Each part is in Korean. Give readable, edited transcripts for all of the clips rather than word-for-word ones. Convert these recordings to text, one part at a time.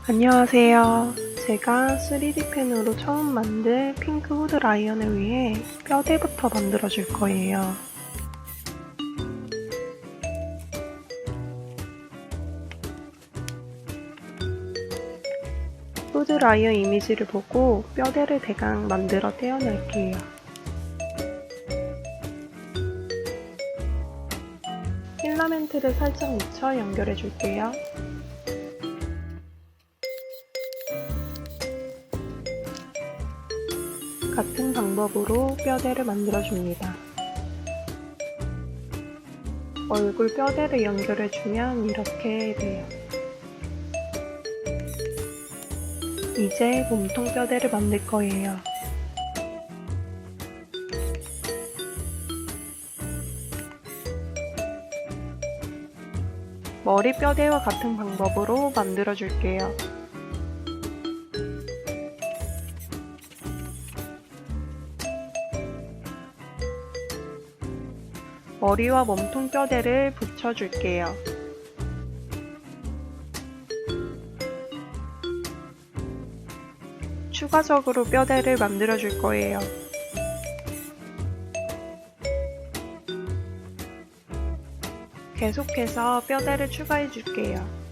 안녕하세요. 제가 3D 펜으로 처음 만든 핑크 후드 라이언을 위해 뼈대부터 만들어 줄 거예요. 후드 라이언 이미지를 보고 뼈대를 대강 만들어 떼어낼게요. 필라멘트를 살짝 묻혀 연결해 줄게요. 같은 방법으로 뼈대를 만들어줍니다. 얼굴 뼈대를 연결해주면 이렇게 돼요. 이제 몸통 뼈대를 만들 거예요. 머리 뼈대와 같은 방법으로 만들어줄게요. 머리와 몸통 뼈대를 붙여줄게요. 추가적으로 뼈대를 만들어줄 거예요. 계속해서 뼈대를 추가해줄게요.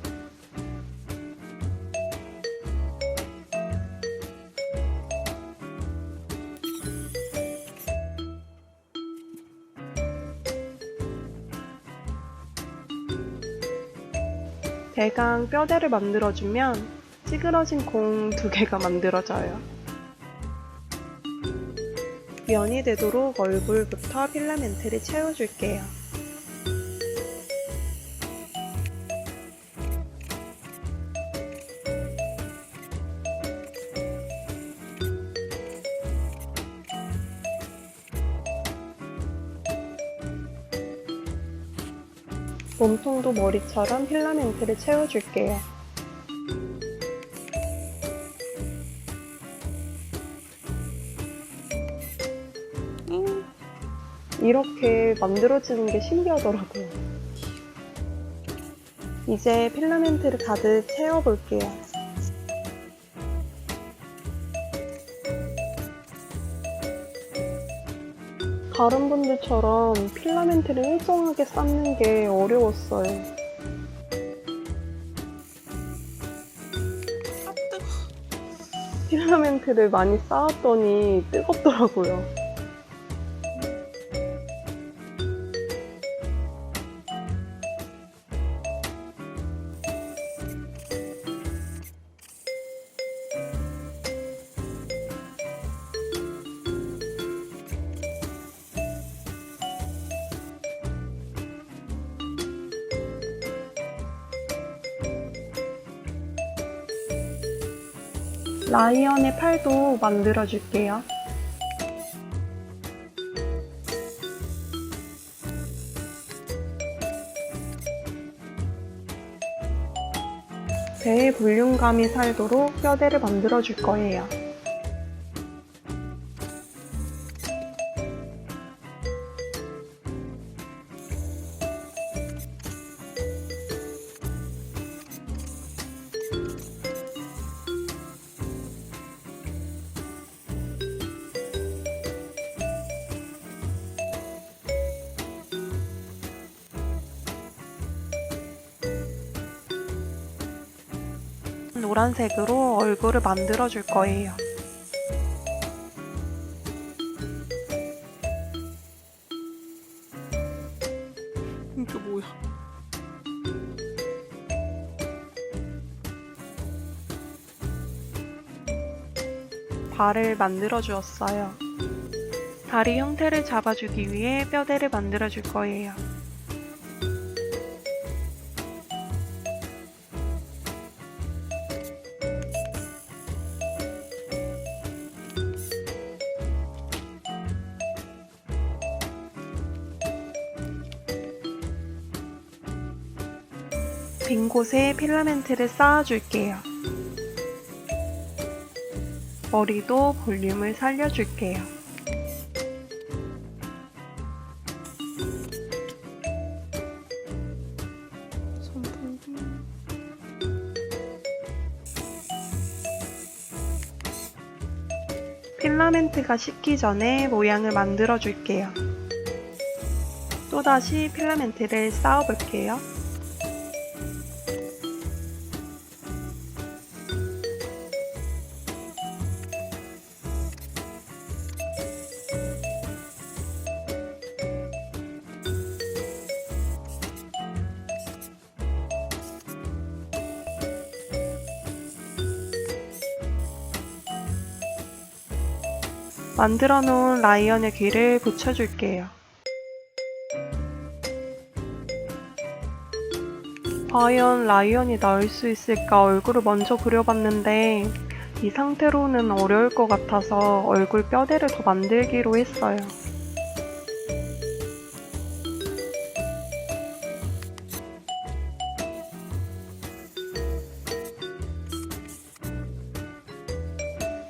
대강 뼈대를 만들어주면 찌그러진 공 2개가 만들어져요. 면이 되도록 얼굴부터 필라멘트를 채워줄게요. 몸통도 머리처럼 필라멘트를 채워줄게요. 이렇게 만들어지는 게 신기하더라고요. 이제 필라멘트를 가득 채워볼게요. 다른 분들처럼 필라멘트를 일정하게 쌓는 게 어려웠어요. 필라멘트를 많이 쌓았더니 뜨겁더라고요. 라이언의 팔도 만들어줄게요. 배에 볼륨감이 살도록 뼈대를 만들어줄 거예요. 노란색으로 얼굴을 만들어줄 거예요. 이게 뭐야? 발을 만들어 주었어요. 다리 형태를 잡아주기 위해 뼈대를 만들어 줄 거예요. 빈 곳에 필라멘트를 쌓아줄게요. 머리도 볼륨을 살려줄게요. 필라멘트가 식기 전에 모양을 만들어 줄게요. 또다시 필라멘트를 쌓아 볼게요. 만들어 놓은 라이언의 귀를 붙여줄게요. 과연 라이언이 나을 수 있을까 얼굴을 먼저 그려봤는데 이 상태로는 어려울 것 같아서 얼굴 뼈대를 더 만들기로 했어요.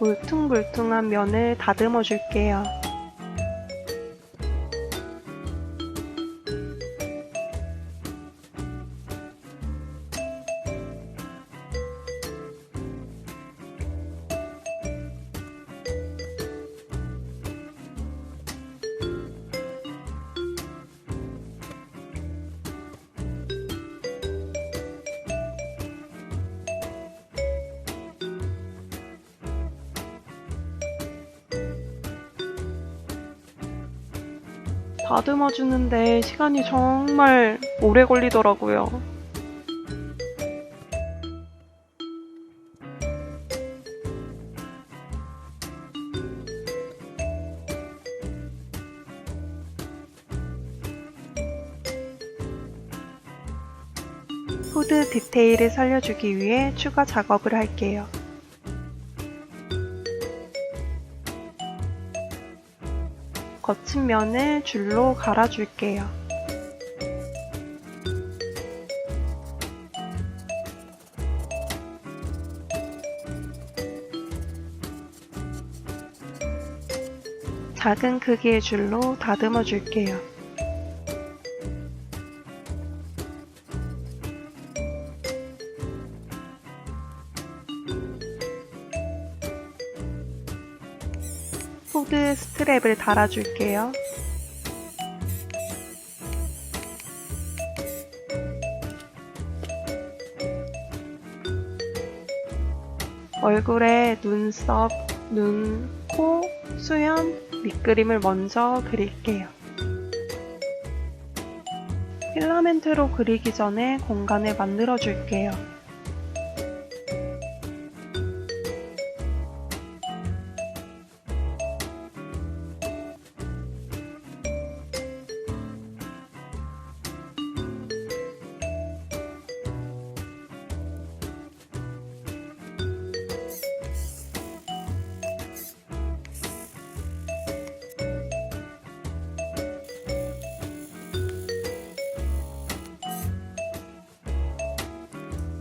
울퉁불퉁한 면을 다듬어 줄게요. 다듬어 주는데 시간이 정말 오래 걸리더라고요. 후드 디테일을 살려주기 위해 추가 작업을 할게요. 거친 면을 줄로 갈아줄게요. 작은 크기의 줄로 다듬어 줄게요. 후드 스트랩을 달아줄게요. 얼굴에 눈썹, 눈, 코, 수염, 밑그림을 먼저 그릴게요. 필라멘트로 그리기 전에 공간을 만들어 줄게요.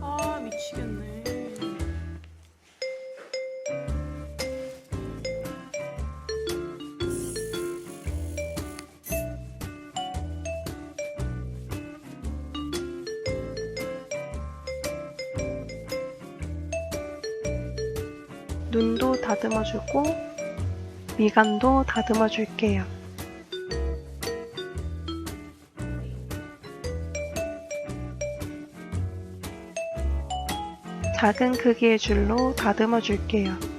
아, 미치겠네. 눈도 다듬어주고 미간도 다듬어줄게요. 작은 크기의 줄로 다듬어줄게요.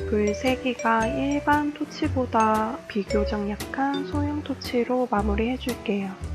불 세기가 일반 토치보다 비교적 약한 소형 토치로 마무리해줄게요.